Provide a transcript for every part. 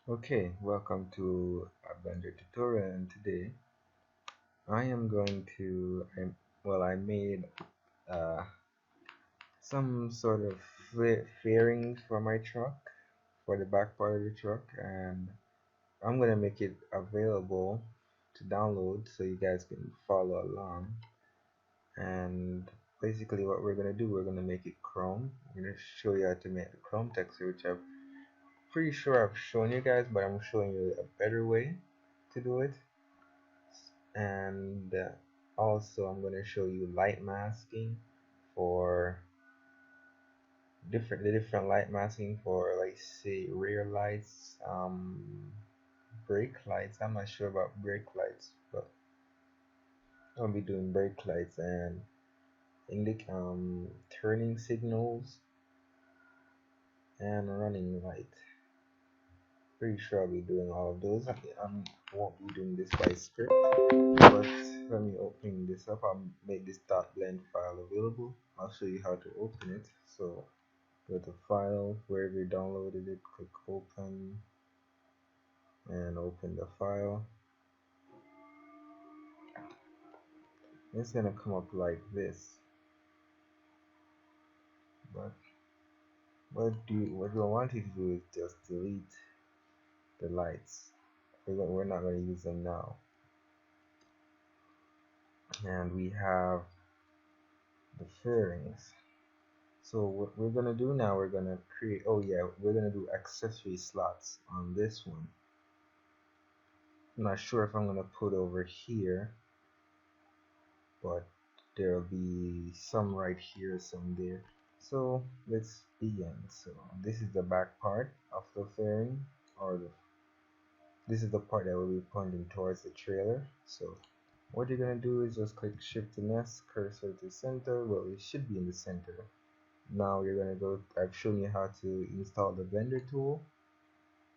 Okay, welcome to a Blender tutorial, and today I am going to I made uh, some sort of fairings for my truck, for the back part of the truck, and I'm gonna make it available to download so you guys can follow along. And basically what we're gonna do, we're gonna make it chrome. I'm gonna show you how to make the chrome texture, which I'm pretty sure I've shown you guys, but I'm showing you a better way to do it. And also I'm going to show you light masking for different light masking for, like, say, rear lights, brake lights. I'm not sure about brake lights, but I'll be doing brake lights and turning signals and running light. Pretty sure I'll be doing all of those. I won't be doing this by script, but let me open this up. I'll make this .blend file available. I'll show you how to open it. So go to file, wherever you downloaded it, click open, and open the file. It's gonna come up like this, but what we want you to do is just delete the lights. We're not going to use them now. And we have the fairings. So what we're gonna do now, we're gonna create, oh yeah, we're gonna do accessory slots on this one. I'm not sure if I'm gonna put over here, but there'll be some right here, some there. So let's begin. So this is the back part of the fairing, or this is the part that will be pointing towards the trailer. So what you're gonna do is just click Shift and S, cursor to center. Well, it should be in the center. Now you're gonna go, I've shown you how to install the Blender tool.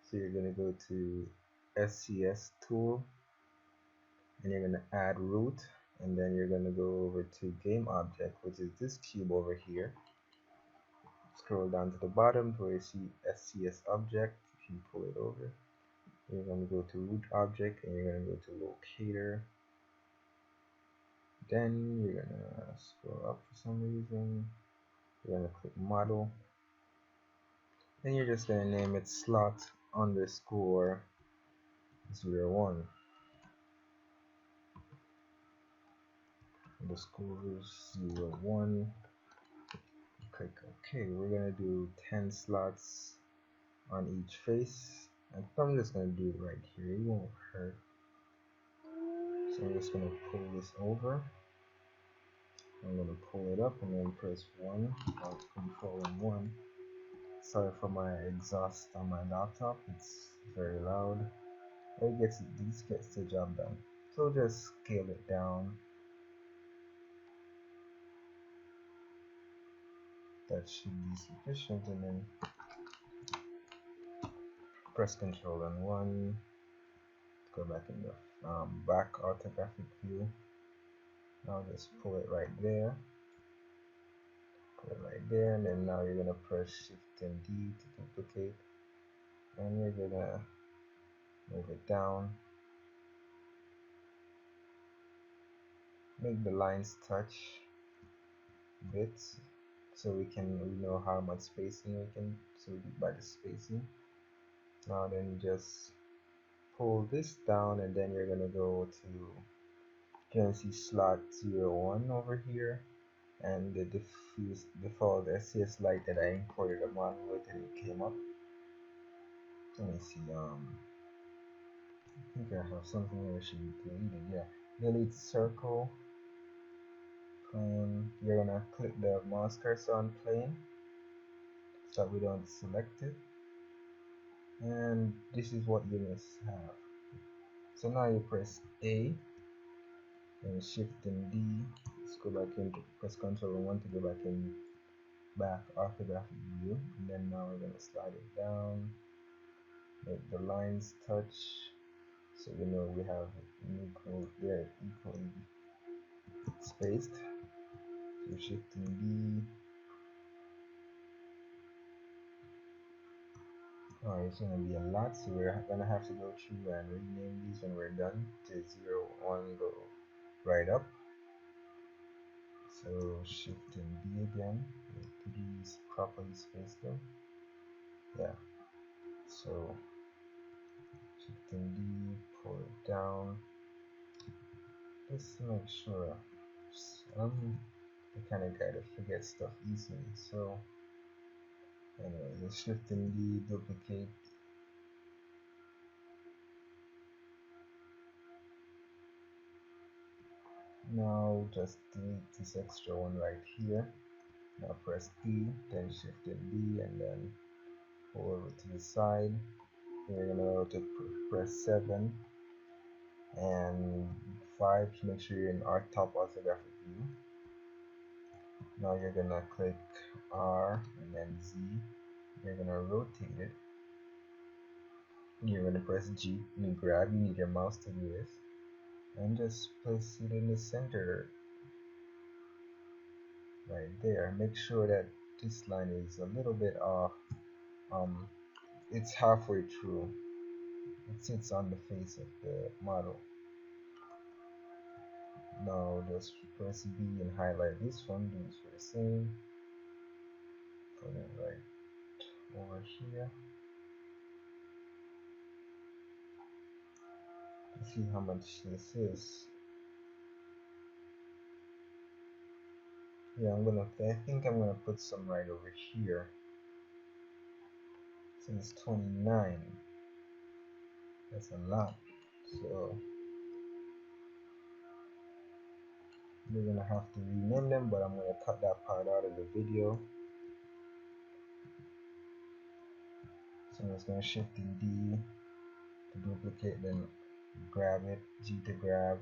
So you're gonna go to SCS tool, and you're gonna add root, and then you're gonna go over to game object, which is this cube over here. Scroll down to the bottom to where you see SCS object. If you pull it over, you're gonna go to root object, and you're gonna go to locator. Then you're gonna scroll up for some reason. You're gonna click model. Then you're just gonna name it slot underscore 01 underscore 01. Click OK. We're gonna do 10 slots on each face. And I'm just gonna do it right here. It won't hurt. So I'm just gonna pull this over. I'm gonna pull it up and then press 1. Control and 1. Sorry for my exhaust on my laptop. It's very loud. This gets the job done. So just scale it down. That should be sufficient, and then press Control and 1. Go back in the back orthographic view. Now just pull it right there. Put it right there, and then now you're gonna press Shift and D to duplicate, and you're gonna move it down. Make the lines touch bits so we know how much spacing we can, so by the spacing. Now then just pull this down, and then you're gonna go to, you can see slot 01 over here, and the default SCS light that I imported a model with, and it came up. Let me see, I think I have something here that should be deleted. Yeah, delete circle, plane. You're gonna click the mouse cursor on plane so we don't select it, and this is what you must have. So now you press A and Shift and D. Let's go back into, press Control and 1 to go back in back orthographic view, and then now we're gonna slide it down, make the lines touch, so we have equal, they're equally spaced. So Shift and D, Alright, it's gonna be a lot, so we're gonna have to go through and rename these when we're done. To 0, 1, go right up. So Shift and D again. Put these properly spaced them. Yeah. So Shift and D, pull it down. Just make sure. I'm the kind of guy that forgets stuff easily. So anyway, just Shift and D, duplicate. Now just delete this extra one right here. Now press D, then Shift and D, and then go over to the side. You're gonna go to press 7 and 5 to make sure you're in our top orthographic view. Now you're gonna click R and then Z. You're gonna rotate it. You're gonna press G and grab. You need your mouse to do this, and just place it in the center right there. Make sure that this line is a little bit off. It's halfway through. It sits on the face of the model. Now just press B and highlight this one. Do this for the same. Put it right over here. See how much this is. Yeah, I think I'm gonna put some right over here. Since 29, that's a lot. So we're gonna have to rename them, but I'm gonna cut that part out of the video. So I'm just gonna Shift and D to duplicate, then grab it, G to grab.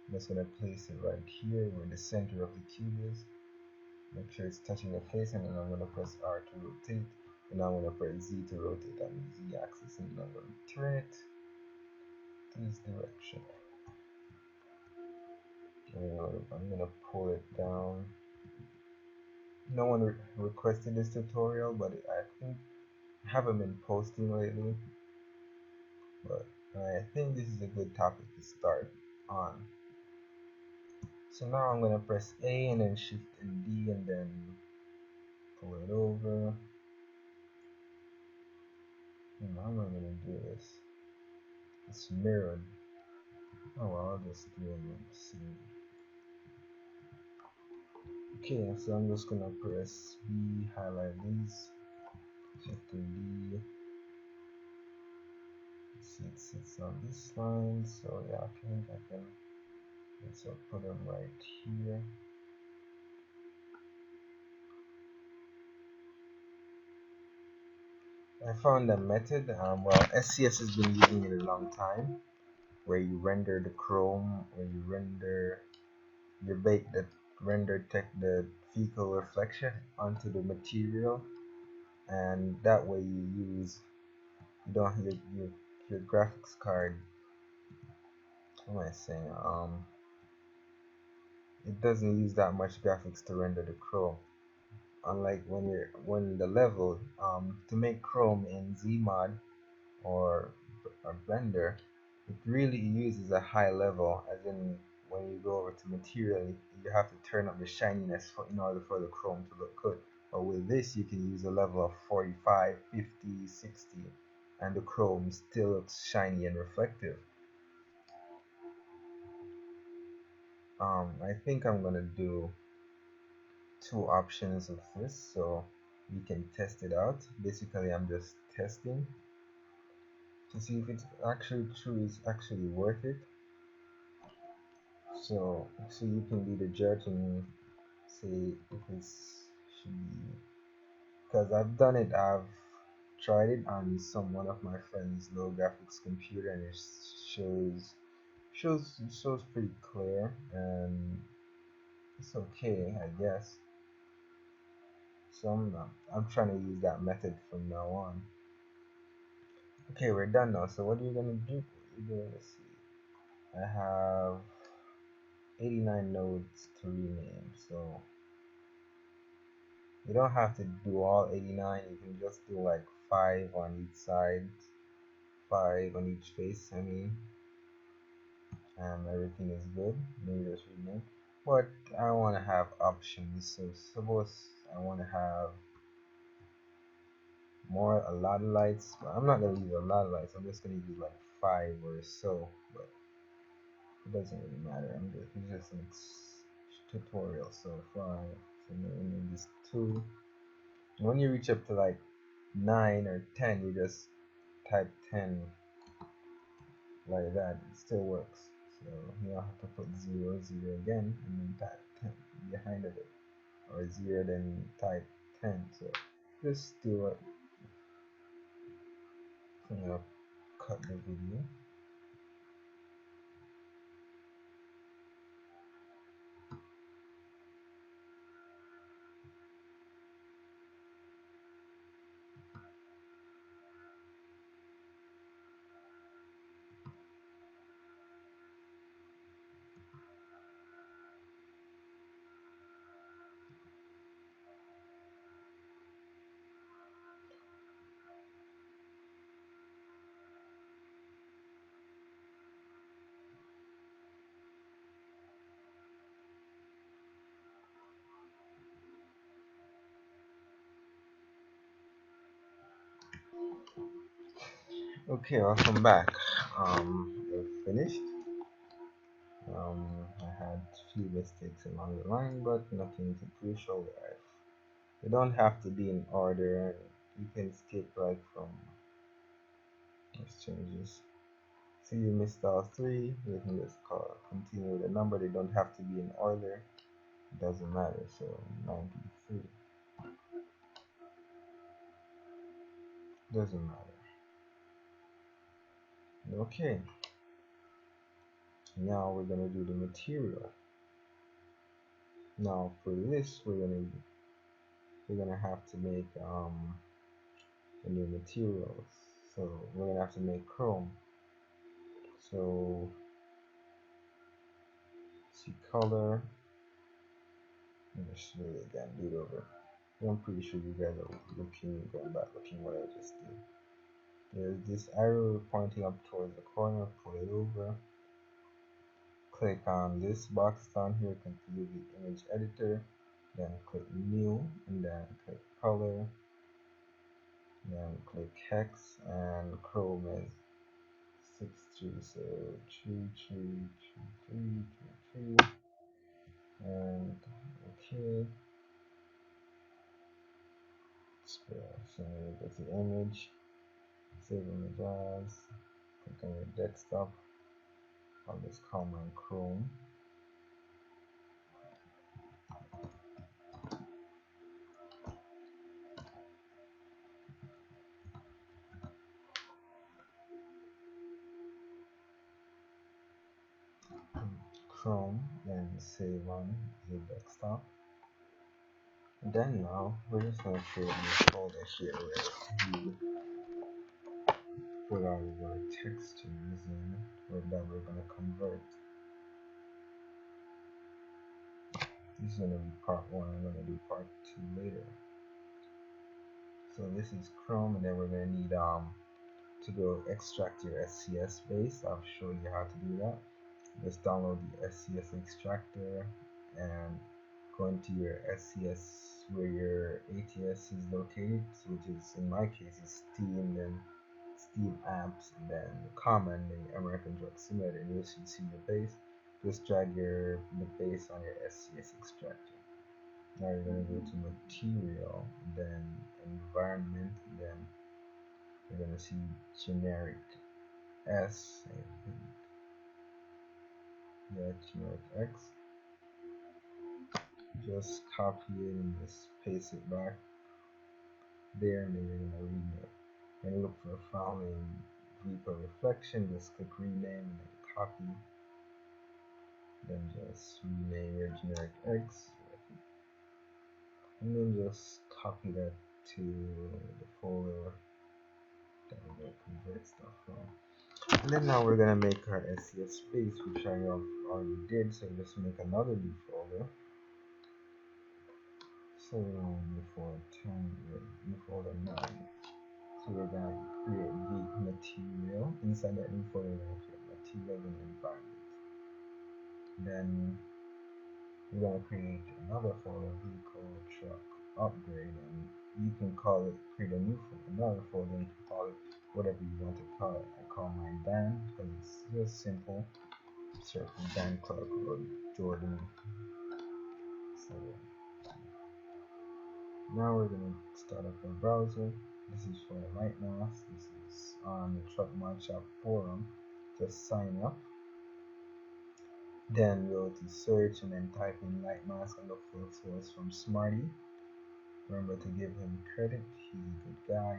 I'm just gonna place it right here where the center of the cube is. Make sure it's touching the face, and then I'm gonna press R to rotate, and I'm gonna press Z to rotate on the Z axis, and then I'm gonna turn it to this direction. I'm gonna pull it down. No one requested this tutorial, but I think I haven't been posting lately. But I think this is a good topic to start on. So now I'm gonna press A and then Shift and D and then pull it over. How am I gonna do this? It's mirrored. Oh well, I'll just do it and see. Okay, so I'm just gonna press B, highlight these, Shift and D. See, it sits on this line, so yeah, I think I can. So put them right here. I found a method. Well, SCS has been using it a long time, where you render the chrome, where you render you bake the render the fecal reflection onto the material, and that way you don't your graphics card. What am I saying? It doesn't use that much graphics to render the chrome. Unlike when the level to make chrome in Zmod or Blender, it really uses a high level, as in when you go over to material, you have to turn up the shininess in order for the chrome to look good. But with this, you can use a level of 45, 50, 60, and the chrome still looks shiny and reflective. I think I'm gonna do 2 options of this, so you can test it out. Basically, I'm just testing to see if it's actually true, it's actually worth it. So you can be the judge and say if it's should be, because I've done it. I've tried it on one of my friend's low graphics computer, and it shows pretty clear, and it's okay, I guess. So I'm trying to use that method from now on. Okay, we're done now. So what are you gonna do? Let's see. I have 89 nodes to rename, so you don't have to do all 89. You can just do like 5 on each side, 5 on each face, I mean, and everything is good. Maybe just rename. But I want to have options. So suppose I want to have a lot of lights, but I'm not gonna use a lot of lights. I'm just gonna use like 5 or so. But it doesn't really matter. It's just an tutorial. So 5. So name this 2. And when you reach up to like 9 or 10, you just type 10 like that. It still works. So you don't have to put 0, 0 again, and then type 10 behind of it, or 0 then type 10. So just do it. I'm gonna cut the video. Okay, welcome back. We're finished. I had few mistakes along the line, but nothing too crucial. They don't have to be in order. You can skip like from exchanges. See, you missed all 3. You can just continue with the number. They don't have to be in order. It doesn't matter. So 93 doesn't matter. Okay. Now we're gonna do the material. Now for this, we're gonna have to make the new materials. So we're gonna have to make chrome. So see color. Let's do it again. Do it over. I'm pretty sure you guys are going back, looking what I just did. There's this arrow pointing up towards the corner. Pull it over. Click on this box down here. Configure the image editor. Then click new, and then click color. Then click hex, and chrome is 63. So 333333, and okay. So that's the image. Save image as. Click on your desktop. I'll just command Chrome. Chrome, then save on the desktop. Then now we're just gonna create a new folder here where we put all of our textures in, or that we're gonna convert. This is gonna be part 1. I'm gonna do part 2 later. So this is Chrome, and then we're gonna need to go extract your SCS base. I'll show you how to do that. Just download the SCS extractor and go into your SCS where your ATS is located, which is in my case is Steam, then Steam apps, and then common, the American Drug Simulator, and you'll see your base. Just drag the base on your SCS extractor. Now you're gonna go to material, then environment, then you're gonna see generic S, yeah, generic X. Just copy it and just paste it back there, and then you're gonna rename it. And look for a file named Repo Reflection. Just click rename and then copy. Then just rename your generic X, and then just copy that to the folder that we're gonna convert stuff from. And then now we're gonna make our SCS space, which I already did. So just make another new folder. So new folder 10, new folder 9. So we're gonna create the material. Inside that new folder, we're gonna create material and environment. Then we're gonna create another folder, vehicle truck upgrade, and you can call it, create a new folder, another folder, and you can call it whatever you want to call it. I call mine Dan because it's just simple. Search for Dan Clark or Jordan. So now we're gonna start up our browser. This is for the lightmask. This is on the Truck Mod Shop forum. Just sign up. Then go to search and then type in lightmask and look for the source from Smarty. Remember to give him credit. He's a good guy.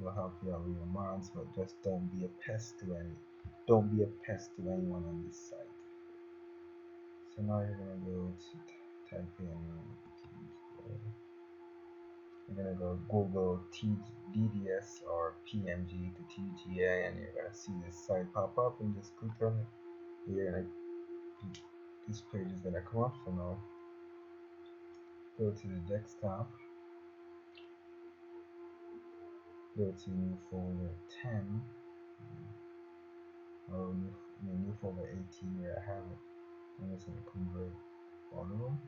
He'll help you out with your mods, but just don't be a pest to anyone on this site. So now you're gonna go to type in you're gonna go Google DDS or PMG to TGA, and you're gonna see this site pop up, and just click on it. You're gonna this page is gonna come up. So now go to the desktop, go to new folder 10 or new folder 18 where I have it. I'm just gonna convert all of them.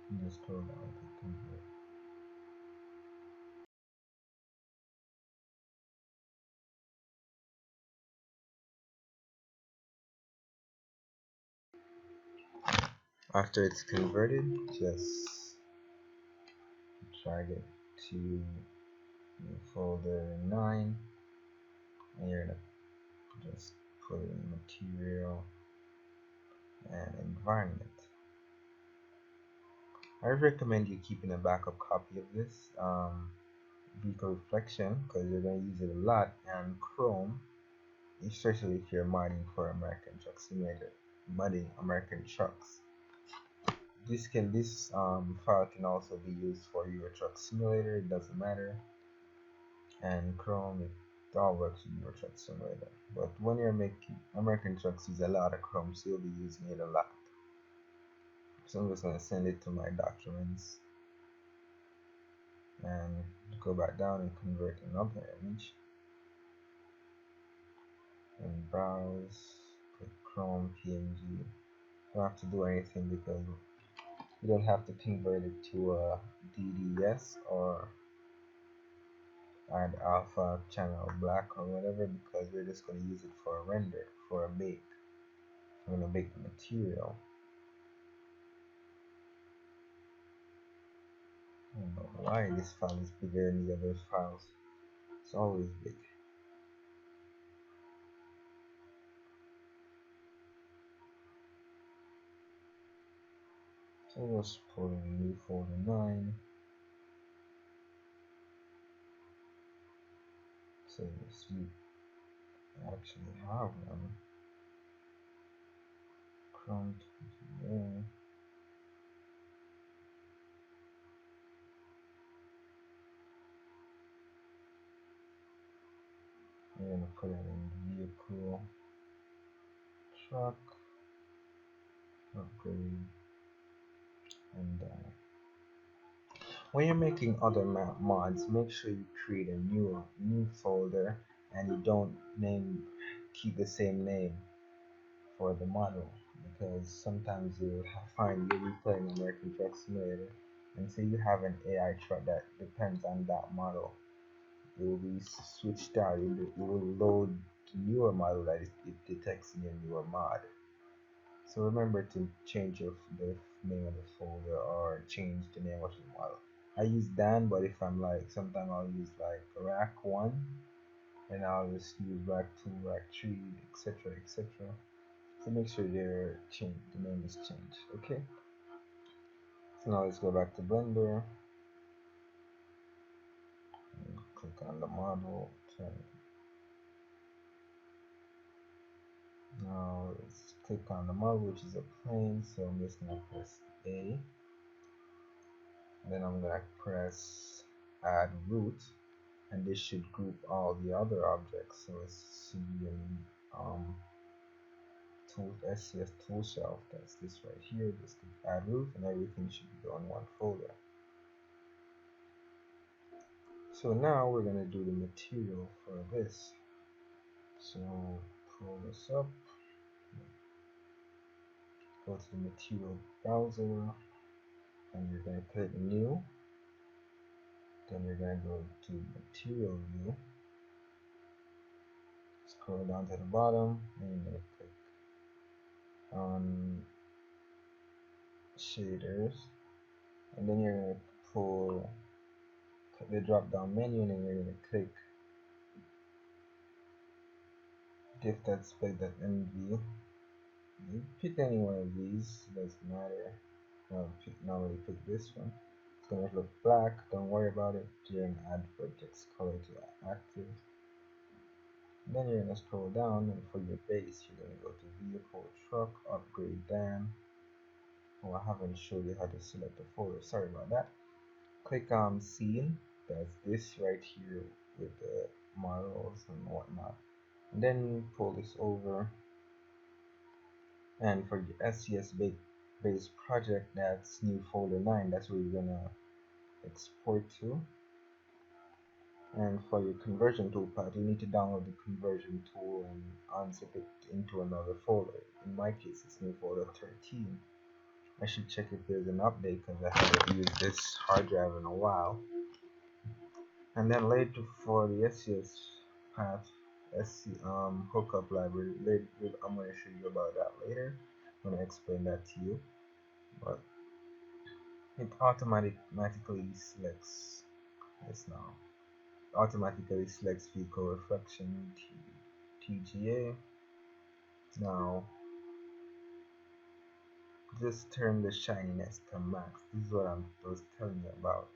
And just scroll down to convert. After it's converted, just drag it to new folder 9, and you're gonna just put in material and environment. I recommend you keeping a backup copy of this vehicle reflection because you're going to use it a lot, and Chrome, especially if you're modding for American Truck Simulator, modding American trucks. This file can also be used for Euro Truck Simulator. It doesn't matter, and Chrome, it all works with Euro Truck Simulator. But when you're making American trucks, use a lot of Chrome, so you'll be using it a lot. So I'm just gonna send it to my documents and go back down and convert another image and browse, click Chrome PNG. You don't have to do anything because you don't have to convert it to a DDS or add alpha channel black or whatever, because we're just going to use it for a render, for a bake. I'm going to bake the material. I don't know why this file is bigger than the other files. It's always big. So we'll put in a new folder 9. So we actually have one. Chrome TGA. We're gonna put it in vehicle truck upgrade, and when you're making other mods, make sure you create a new folder and you don't keep the same name for the model, because sometimes you'll find you'll be playing American Truck Simulator and say you have an AI truck that depends on that model. It will be switched out. It will load the newer model that it detects in your newer mod. So remember to change the name of the folder or change the name of the model. I use Dan, but if I'm like, sometimes I'll use like rack 1, and I'll just use rack 2, rack 3, etc. etc. So make sure the name is changed. Okay. So now let's go back to Blender. And click on the model. Now let's click on the model, which is a plane. So I'm just gonna press A. Then I'm gonna press add root, and this should group all the other objects. So it's should be in tool SCS tool shelf. That's this right here. Just click add root, and everything should be on one folder. So now we're going to do the material for this. So pull this up, go to the material browser, and you're going to click new. Then you're going to go to material view, scroll down to the bottom, and you're going to click on shaders, and then you're going to pull the drop down menu, and then you're going to click diff.spec.mv. You pick any one of these, doesn't matter. Normally pick this one. It's gonna look black, don't worry about it. You're gonna add vertex color to active. And then you're gonna scroll down, and for your base, you're gonna go to vehicle, truck, upgrade, Dan. Oh, I haven't showed you how to select the folder, sorry about that. Click on scene, that's this right here with the models and whatnot. And then pull this over, and for your SCS base project, that's new folder 9, that's where you're gonna export to. And for your conversion toolpath, you need to download the conversion tool and unzip it into another folder. In my case, it's new folder 13. I should check if there's an update because I haven't used this hard drive in a while. And then later for the SCS path, hookup library, I'm going to show you about that later. I'm going to explain that to you. But it automatically selects this now. Automatically selects vehicle reflection TGA. Now just turn the shininess to max. This is what I was telling you about.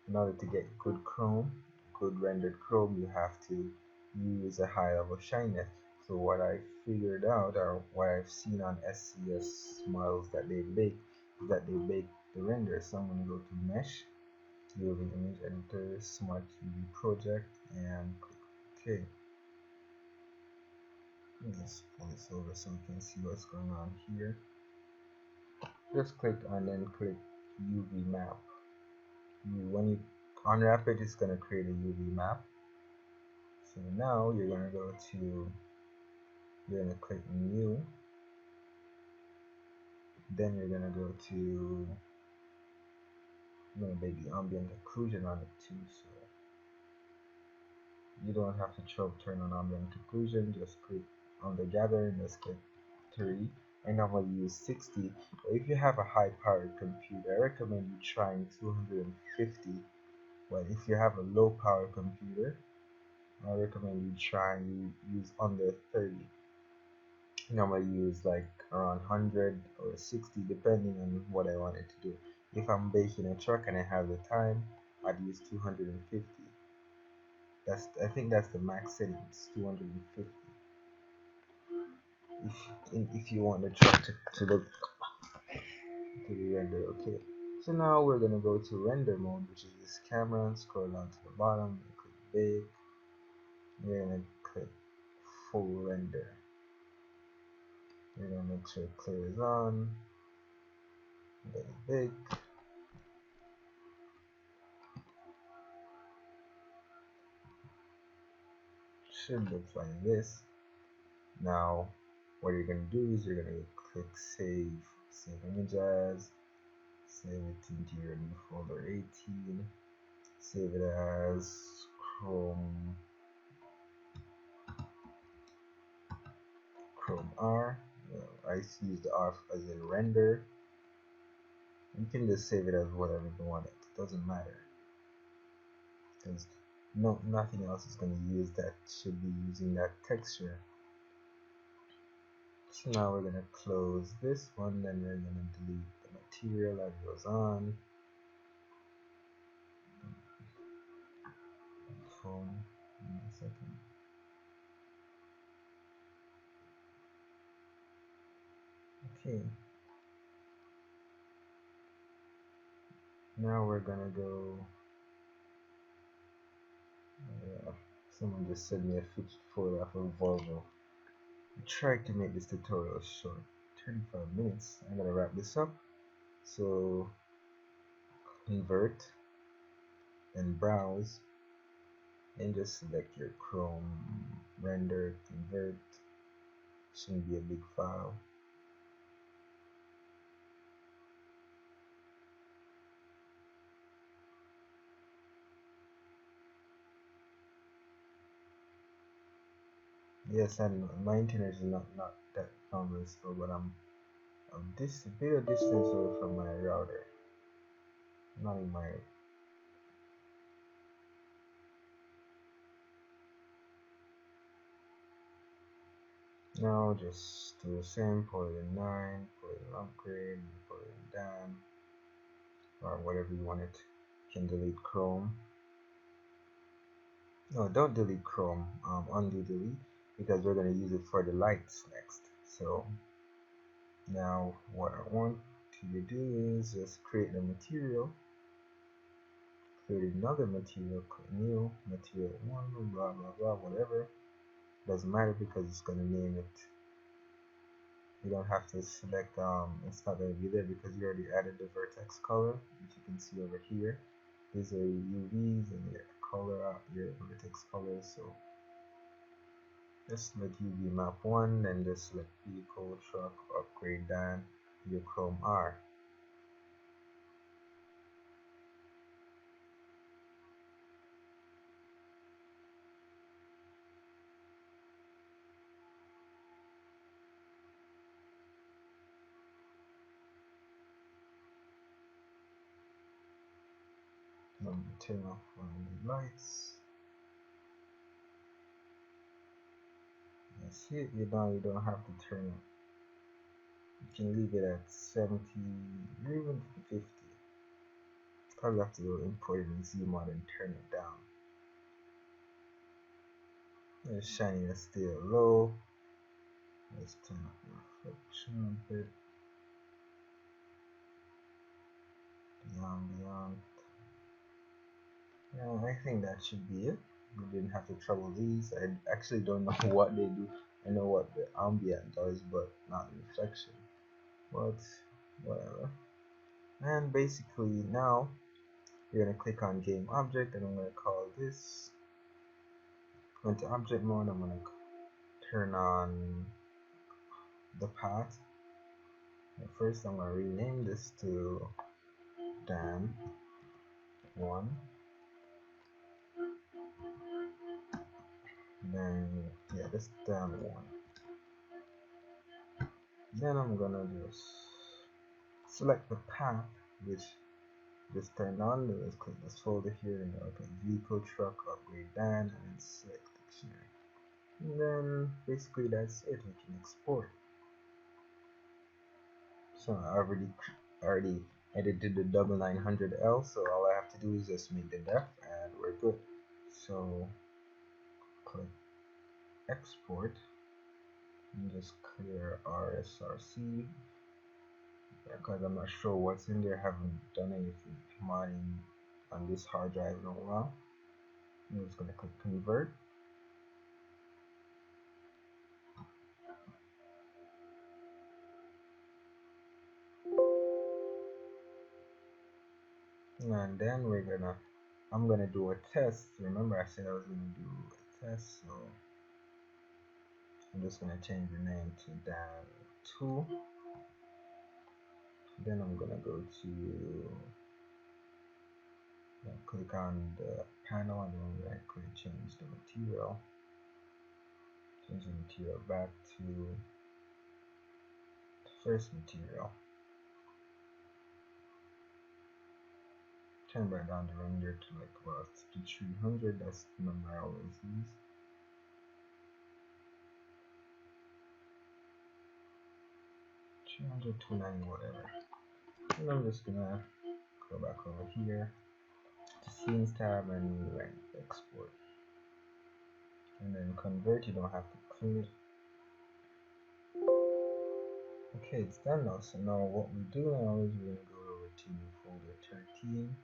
In order to get good chrome, good rendered chrome, you have to use a high level shininess. So what I figured out, or what I've seen on SCS models that they bake, is that they bake the render. So I'm going to go to mesh, UV image editor, smart UV project, and click OK. Just pull this over so you can see what's going on here. Just click and then click UV map. When you unwrap it, it's going to create a UV map. So now you're going to you're going to click new. Then you're going to go to, I'm going to make the ambient occlusion on it too. So you don't have to turn on ambient occlusion, just click on the gather and just click 3. I normally use 60, but if you have a high powered computer, I recommend you trying 250. But if you have a low power computer, I recommend you try and use under 30. I normally use like around 100 or 60 depending on what I wanted to do. If I'm baking a truck and I have the time, I'd use 250. I think that's the max settings, 250. If you want the truck to look to be rendered okay. So now we're gonna go to render mode, which is this camera. Scroll down to the bottom, click bake. You're gonna click full render. You're gonna make sure clear is on. Let it bake. Should look like this. Now, what you're gonna do is you're gonna click save image as, save it into your new folder 18, save it as Chrome R. I use the R as in render. You can just save it as whatever you want. It doesn't matter because nothing else is going to use that should be using that texture. So now we're going to close this one, then we're going to delete the material that goes on. Phone in a second. Okay. Now we're gonna go. Someone just sent me a photo of a Volvo. I tried to make this tutorial short, 35 minutes. I'm gonna wrap this up. So invert, and browse, and just select your Chrome, render, convert. Shouldn't be a big file. Yes, and my internet is not that slow, but I'm a bit of distance away from my router. Not in my now just do the same, put it in 9, put it in upgrade, put it in down, or whatever you want it. You can delete Chrome. No, don't delete Chrome. Undo delete, because we're going to use it for the lights next. So now what I want you to do is just create a material, create another material, click new, material 1, blah blah blah, whatever. Doesn't matter because it's going to name it. You don't have to select, it's not going to be there because you already added the vertex color, which you can see over here. These are UVs and your color out your vertex color. So just select UV map 1, then just select vehicle, truck, upgrade down, your Chrome R. Turn off all the lights. That's it. You don't have to turn it. You can leave it at 70 or even 50. Probably have to go import it and zoom out and turn it down. The shininess still low. Let's turn up the reflection a bit. Beyond. Yeah, I think that should be it. We didn't have to trouble these. I actually don't know what they do. I know what the ambient does, but not the reflection. But whatever. And basically now you're gonna click on game object, and I'm gonna call this. Go into object mode. I'm gonna turn on the path. And first, I'm gonna rename this to Dan 1. Then yeah, this Dan 1. Then I'm gonna just select the path, which just turned on. Let's click this folder here and open vehicle, truck, upgrade Dan, and then select dictionary. And then basically that's it. We can export. So I already edited the double 900L, so all I have to do is just make the depth and we're good. So click export and just clear RSRC because I'm not sure what's in there. I haven't done anything modding on this hard drive in a while. I'm just gonna click convert. And then I'm gonna do a test. Remember I said I was gonna do a test, so I'm just gonna change the name to Dan2. Then I'm gonna go to click on the panel and then right click, change the material, change the material back to the first material, turn back down the render to like about 300. That's the number I always use. $200, $290, whatever. And I'm just gonna go back over here to scenes tab and right export, and then convert. You don't have to clear. Okay, it's done now. So now what we do now is we're gonna go over to folder 13.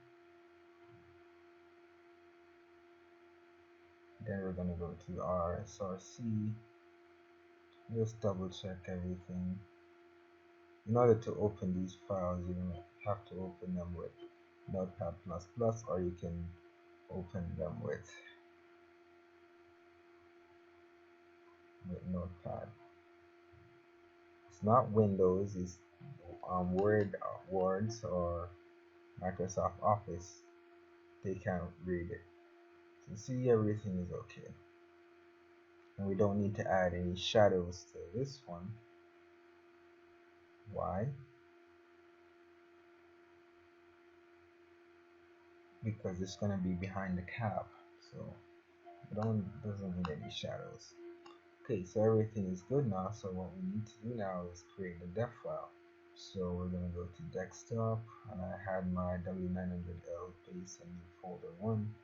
Then we're gonna go to RSRC. Just double check everything. In order to open these files, you're gonna have to open them with Notepad++, or you can open them with Notepad. It's not Windows, it's Words or Microsoft Office. They can't read it. So see, everything is okay. And we don't need to add any shadows to this one. Why? Because it's gonna be behind the cap, so it doesn't need any shadows. Okay, so everything is good now. So what we need to do now is create the def file. So we're gonna go to desktop, and I had my W900L paste in folder 1.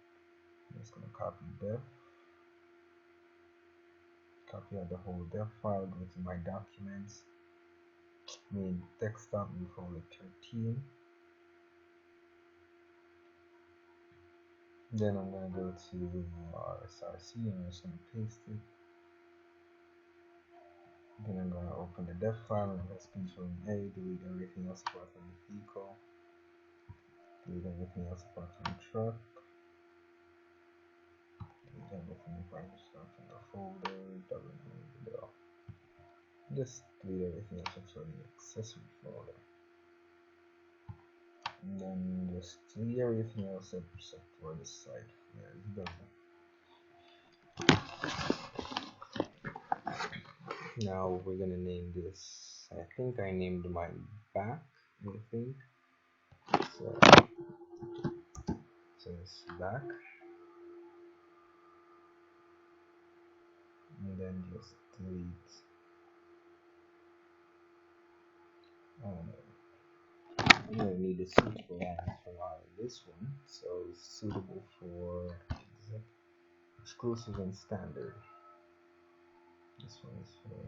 I'm just gonna copy def, copy out the whole def file, go to my documents, main desktop, new folder 13. Then I'm gonna go to SRC and I'm just gonna paste it. Then I'm gonna open the def file and press Ctrl A, delete everything else apart from the vehicle, delete everything else apart from the truck, delete everything apart from the folder, W. Just delete everything except for the accessory folder. And then just delete everything else except for the side flares. Now we're gonna name this. I think I named mine back. I think so. So it's back, and then just delete. I'm gonna need a suitable line for this one. So it's suitable for exclusive and standard. This one is for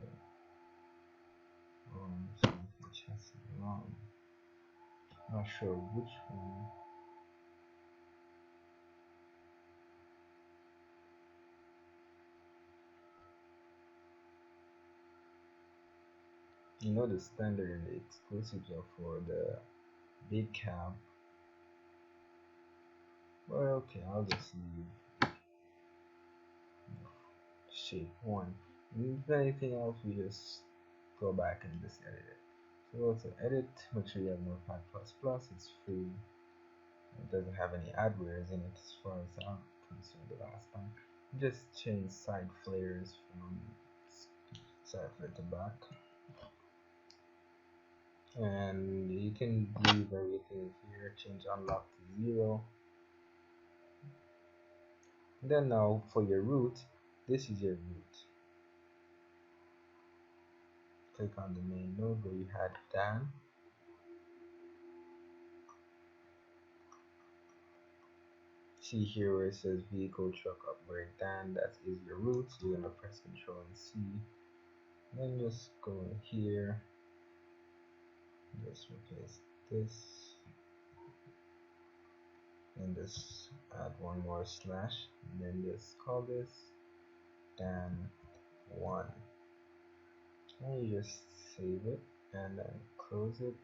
chassis wrong. Not sure which one. You know, the standard and the exclusives are for the big cab. Well, okay, I'll just leave shape 1. And if anything else, we just go back and just edit it. So go to edit, make sure you have Notepad++, it's free. It doesn't have any adwares in it as far as I'm concerned the last time. Just change side flares from side flare to back. And you can leave everything here, change unlock to 0. And then now for your root, this is your root. Click on the main node where you had Dan. See here where it says vehicle truck upgrade Dan, that is your root. So you're gonna press Ctrl and C. Then just go in here, just replace this, and just add one more slash, and then just call this Dan1. And you just save it and then close it.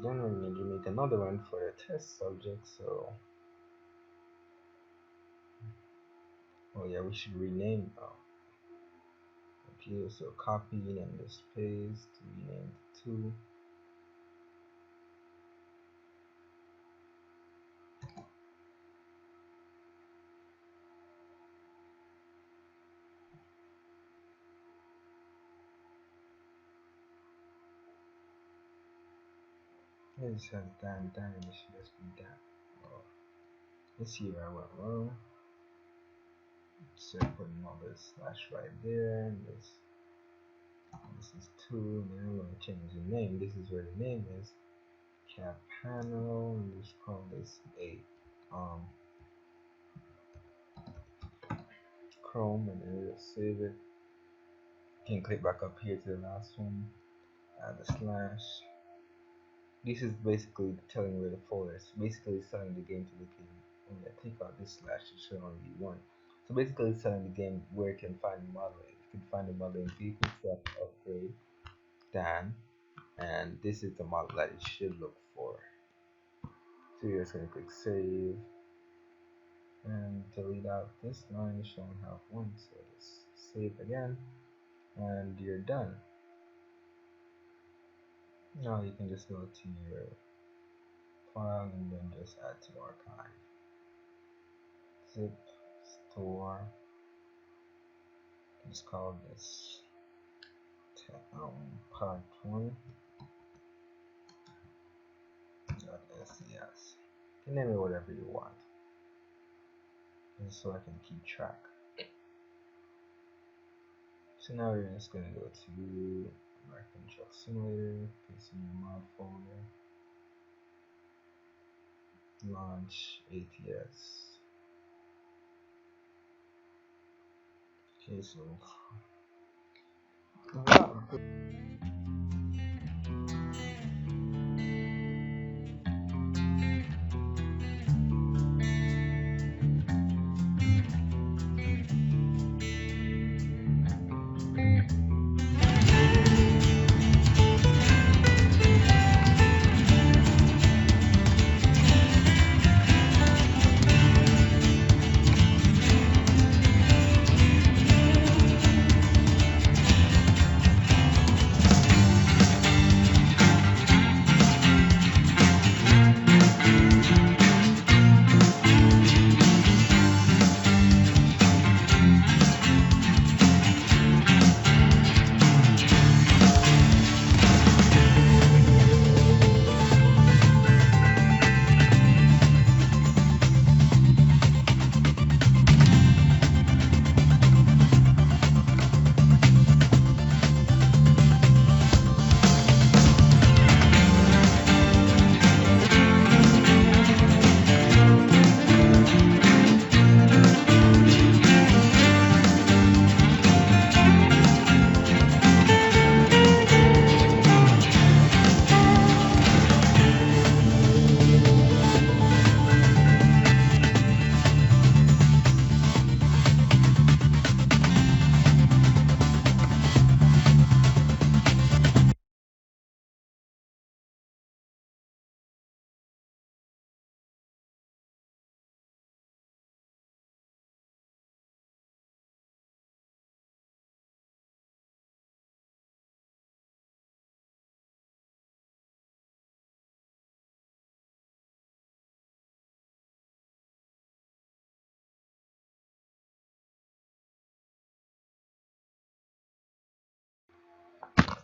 Then we need to make another one for the test subject. So, oh yeah, we should rename okay, so copy and just paste, rename to 2. It says Dan, it should just be Dan. Oh, this here I went wrong. So put another slash right there, and this is 2, and then I'm going to change the name. This is where the name is. Cap panel, and just call this a Chrome, and then we'll save it. You can click back up here to the last one, add a slash. This is basically telling where the folder is. Basically, it's telling the game to look in. When I take out this slash, it should only be 1. So basically, it's telling the game where it can find the model. It can find the model in vehicle truck upgrade Dan, and this is the model that it should look for. So you're just gonna click save and delete out this line showing half one. So just save again and you're done. Now you can just go to your file and then just add to archive. Zip, store, just call this part 1 .scs. You can name it whatever you want, just so I can keep track. So now you're just going to go to American Truck Simulator, paste in your mod folder, launch ATS. Okay, so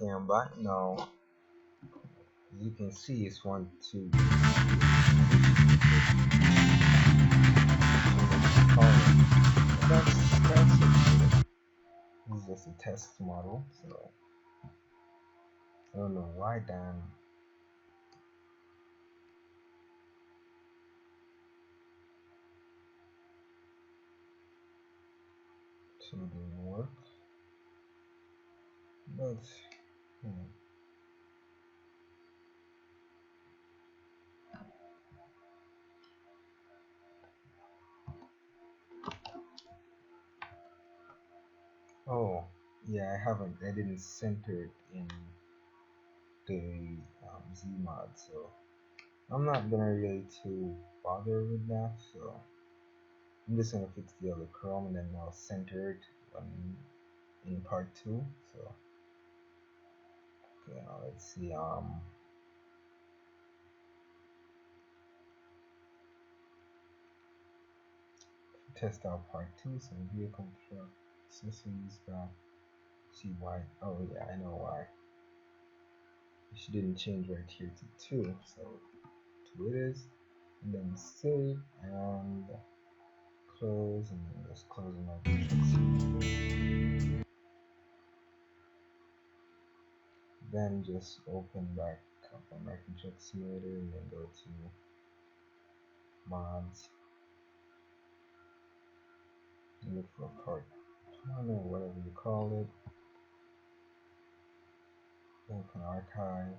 okay, I'm back now. As you can see, it's 1, 2, 3. That's it. This is just a test model, so I don't know why Dan two didn't work, but oh yeah, I didn't center it in the Zmod, so I'm not gonna really too bother with that. So I'm just gonna fix the other Chrome and then I'll center it in part 2. So okay, now let's see. Test out part 2. So vehicle, truck, accessories, back. See why? Oh yeah, I know why. She didn't change right here to 2, so 2 it is. And then save and close, and then just close my then just open back up on American Truck Simulator and then go to mods and look for part 1 or whatever you call it. Open archive,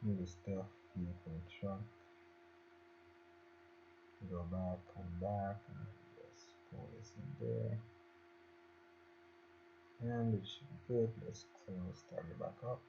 new stuff, vehicle truck, go back, come back, and just pull this in there. And it should be good. Let's close, start it back up.